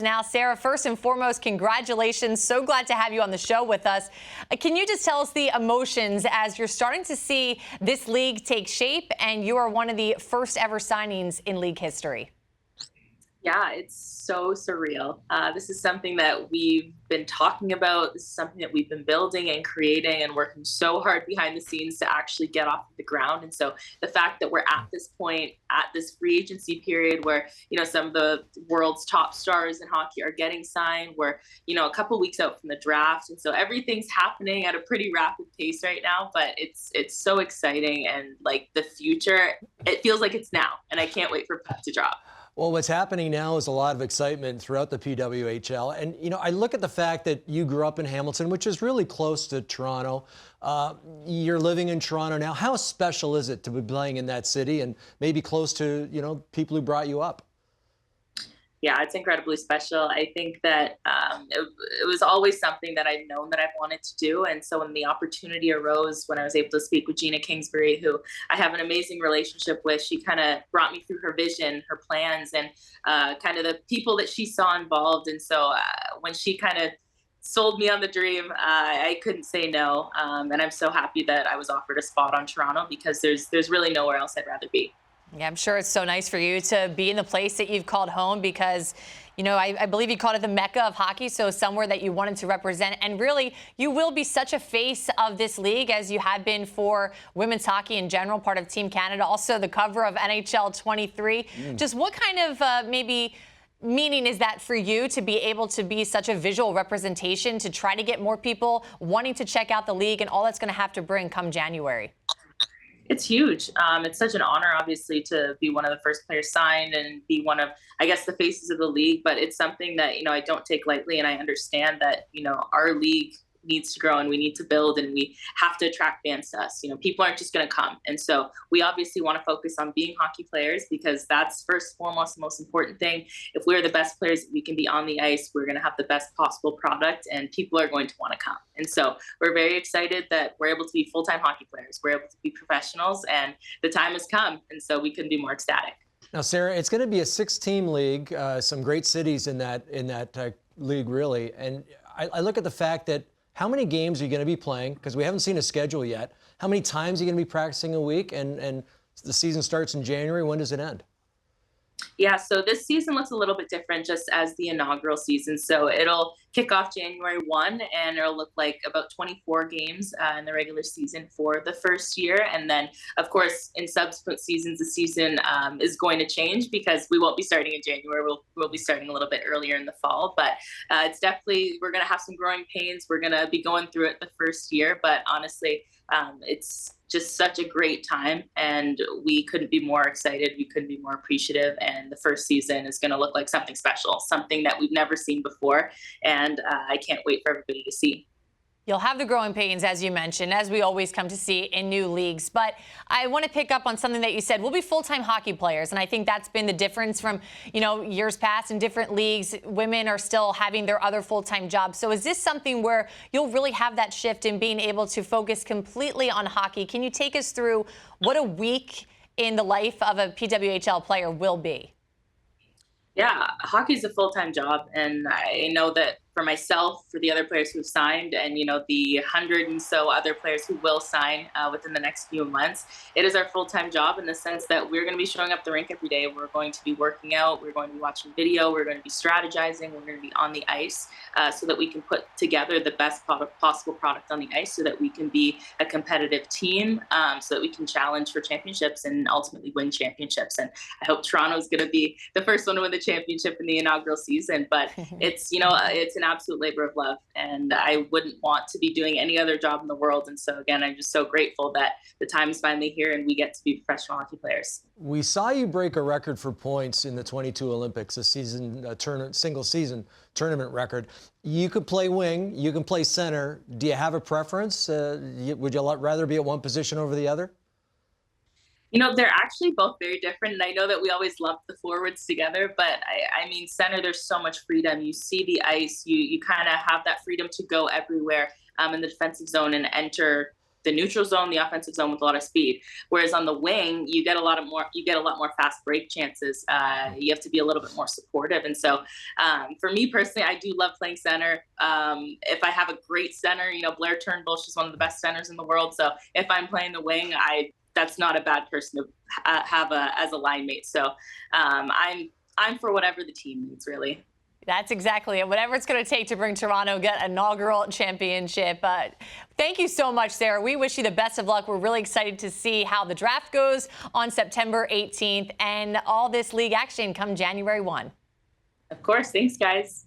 Now, Sarah, first and foremost, congratulations. So glad to have you on the show with us. Can you just tell us the emotions as you're starting to see this league take shape and you are one of the first ever signings in league history? Yeah, it's so surreal. This is something that we've been talking about. This is something that we've been building and creating and working so hard behind the scenes to actually get off the ground. And so the fact that we're at this point, at this free agency period where, some of the world's top stars in hockey are getting signed, we're, a couple weeks out from the draft. And so everything's happening at a pretty rapid pace right now, but it's so exciting. And like the future, it feels like it's now. And I can't wait for puck to drop. Well, what's happening now is a lot of excitement throughout the PWHL. And, I look at the fact that you grew up in Hamilton, which is really close to Toronto. You're living in Toronto now. How special is it to be playing in that city and maybe close to, people who brought you up? Yeah, it's incredibly special. I think that it was always something that I've known that I've wanted to do. And so when the opportunity arose, when I was able to speak with Gina Kingsbury, who I have an amazing relationship with, she kind of brought me through her vision, her plans, and kind of the people that she saw involved. And so when she kind of sold me on the dream, I couldn't say no. And I'm so happy that I was offered a spot on Toronto because there's really nowhere else I'd rather be. Yeah, I'm sure it's so nice for you to be in the place that you've called home because, I believe you called it the Mecca of hockey, so somewhere that you wanted to represent. And really, you will be such a face of this league as you have been for women's hockey in general, part of Team Canada, also the cover of NHL 23. Just what kind of maybe meaning is that for you to be able to be such a visual representation to try to get more people wanting to check out the league and all that's going to have to bring come January? It's huge. It's such an honor, obviously, to be one of the first players signed and be one of, I guess, the faces of the league. But it's something that, I don't take lightly. And I understand that, our league needs to grow and we need to build and we have to attract fans to us. People aren't just going to come. And so we obviously want to focus on being hockey players because that's first and foremost the most important thing. If we're the best players we can be on the ice, we're going to have the best possible product and people are going to want to come. And so we're very excited that we're able to be full-time hockey players. We're able to be professionals and the time has come. And so we couldn't be more ecstatic. Now, Sarah, it's going to be a 6-team league, some great cities in that league, really. And I look at the fact that how many games are you going to be playing? Because we haven't seen a schedule yet. How many times are you going to be practicing a week? And the season starts in January. When does it end? Yeah, so this season looks a little bit different just as the inaugural season. So it'll kick off January 1 and it'll look like about 24 games in the regular season for the first year. And then, of course, in subsequent seasons, the season is going to change because we won't be starting in January. We'll be starting a little bit earlier in the fall. But it's definitely, we're going to have some growing pains. We're going to be going through it the first year. But honestly, it's just such a great time and we couldn't be more excited. We couldn't be more appreciative. And the first season is going to look like something special, something that we've never seen before. And I can't wait for everybody to see. You'll have the growing pains, as you mentioned, as we always come to see in new leagues. But I want to pick up on something that you said. We'll be full-time hockey players, and I think that's been the difference from, years past in different leagues. Women are still having their other full-time jobs. So is this something where you'll really have that shift in being able to focus completely on hockey? Can you take us through what a week in the life of a PWHL player will be? Yeah, hockey is a full-time job, and I know that for myself, for the other players who've signed, and the 100 and so other players who will sign within the next few months, it is our full-time job in the sense that we're going to be showing up the rink every day. We're going to be working out. We're going to be watching video. We're going to be strategizing. We're going to be on the ice so that we can put together the best possible product on the ice, so that we can be a competitive team, so that we can challenge for championships and ultimately win championships. And I hope Toronto is going to be the first one to win the championship in the inaugural season. But it's it's an absolute labor of love, and I wouldn't want to be doing any other job in the world. And so again, I'm just so grateful that the time is finally here and we get to be professional hockey players. We saw you break a record for points in the 22 Olympics, a single season tournament record. You could play wing, you can play center. Do you have a preference? Would you rather be at one position over the other? They're actually both very different. And I know that we always lump the forwards together, but I mean, center, there's so much freedom. You see the ice, you kind of have that freedom to go everywhere in the defensive zone and enter the neutral zone, the offensive zone with a lot of speed. Whereas on the wing, you get a lot more fast break chances. You have to be a little bit more supportive. And so for me personally, I do love playing center. If I have a great center, Blair Turnbull, she's one of the best centers in the world. So if I'm playing the wing, that's not a bad person to have as a line mate. So I'm for whatever the team needs, really. That's exactly it. Whatever it's going to take to bring Toronto get an inaugural championship. Thank you so much, Sarah. We wish you the best of luck. We're really excited to see how the draft goes on September 18th and all this league action come January 1. Of course. Thanks, guys.